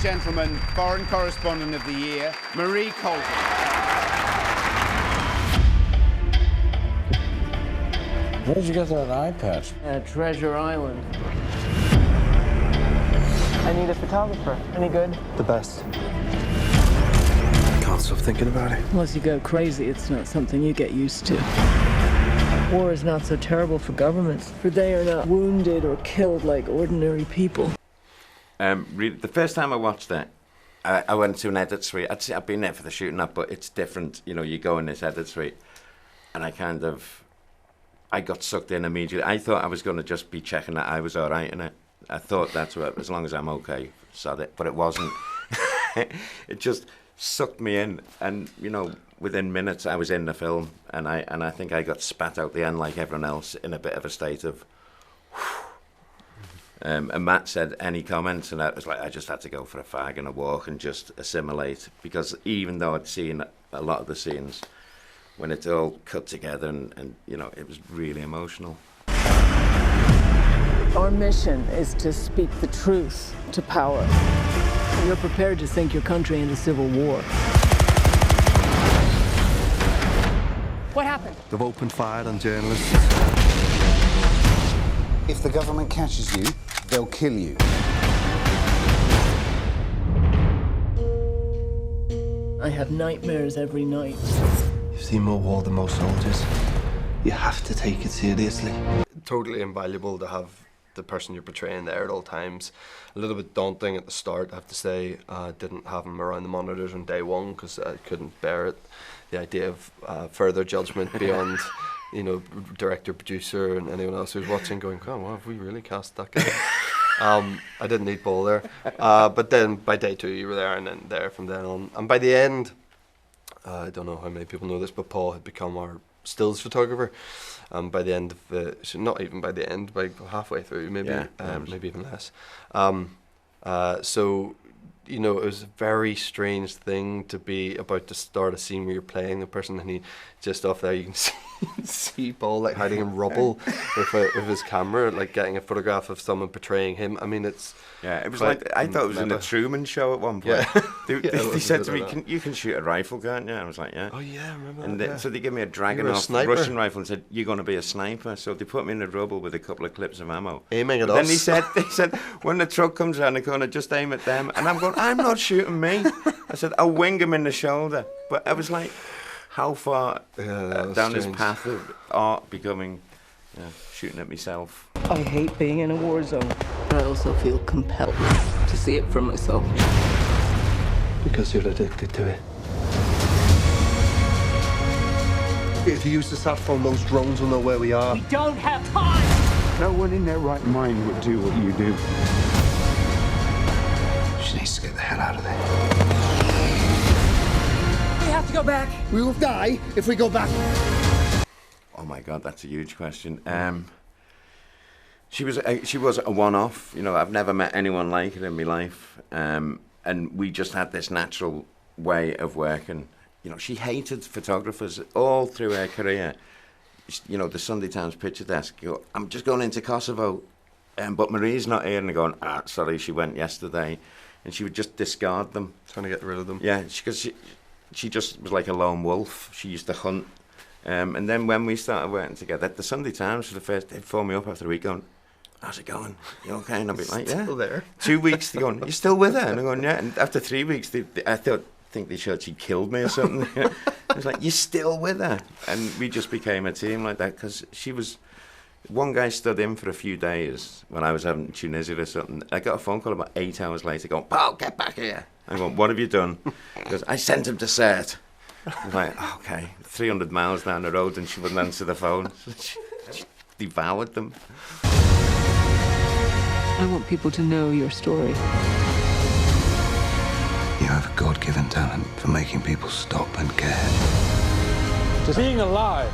gentlemen, Foreign Correspondent of the Year, Marie Colvin. Where did you get that eye patch? Treasure Island. I need a photographer. Any good? The best. I can't stop thinking about it. Unless you go crazy, it's not something you get used to. War is not so terrible for governments, for they are not wounded or killed like ordinary people. The first time I watched it, I went to an edit suite. I've been there for the shooting up, but it's different. You know, you go in this edit suite, and I got sucked in immediately. I thought I was going to just be checking that I was all right in it. I thought that's what, as long as I'm okay, sod it. But it wasn't. It just sucked me in, and you know, within minutes I was in the film, and I think I got spat out the end like everyone else in a bit of a state of. And Matt said, any comments? And I was like, I just had to go for a fag and a walk and just assimilate, because even though I'd seen a lot of the scenes, when it's all cut together and you know, it was really emotional. Our mission is to speak the truth to power. You're prepared to sink your country into civil war. What happened? They've opened fire on journalists. If the government catches you, they'll kill you. I have nightmares every night. You've seen more war than most soldiers. You have to take it seriously. Totally invaluable to have the person you're portraying there at all times. A little bit daunting at the start, I have to say. Didn't have him around the monitors on day one because I couldn't bear it. The idea of further judgment beyond, you know, director, producer, and anyone else who's watching, going, "Oh, well, have we really cast that guy?" I didn't need Paul there, but then by day two you were there, and then there from then on. And by the end, I don't know how many people know this, but Paul had become our stills photographer. By the end of the, not even by the end, by halfway through, maybe, maybe even less. So, you know, it was a very strange thing to be about to start a scene where you're playing the person, and he just off there you can see Paul like hiding in rubble with his camera, like getting a photograph of someone portraying him. I mean, it's it was like I thought it was in the Truman Show at one point. Yeah. They said to me, "You can shoot a rifle, can't you?" I was like, "Yeah." Oh yeah, I remember that. And so they gave me a Dragunov Russian rifle and said, "You're going to be a sniper." So they put me in the rubble with a couple of clips of ammo, aiming at us. Then they said, when the truck comes around the corner, just aim at them. And I'm going, "I'm not shooting me." I said, "I'll wing him in the shoulder." But I was like, how far down this path of art becoming shooting at myself? I hate being in a war zone. I also feel compelled to see it for myself. Because you're addicted to it. If you use the sat phone, those drones will know where we are. We don't have time! No one in their right mind would do what you do. She needs to get the hell out of there. We have to go back. We will die if we go back. Oh my God, that's a huge question. She was a one-off. You know, I've never met anyone like her in my life. And we just had this natural way of working. You know, she hated photographers all through her career. You know, the Sunday Times picture desk, you go, "I'm just going into Kosovo, but Marie's not here." And they're going, sorry, she went yesterday. And she would just discard them. Trying to get rid of them. Yeah, because she just was like a lone wolf. She used to hunt. And then when we started working together, the Sunday Times, for the first, they'd phone me up after a week going, "How's it going? You okay?" And I'd be like, "Yeah." Still there. 2 weeks, they're going, "You're still with her?" And I'm going, "Yeah." And after 3 weeks, I think they thought she killed me or something. I was like, "You're still with her?" And we just became a team like that, because she was... One guy stood in for a few days when I was having Tunisia or something. I got a phone call about 8 hours later going, "Paul, get back here." I'm going, "What have you done?" He goes, "I sent him to set." I was like, okay, 300 miles down the road, and she wouldn't answer the phone. She devoured them. I want people to know your story. You have a God-given talent for making people stop and care. Just being alive.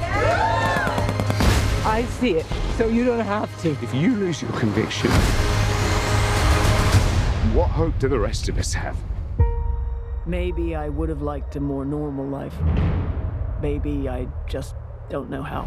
I see it, so you don't have to. If you lose your conviction, what hope do the rest of us have? Maybe I would have liked a more normal life. Maybe I just don't know how.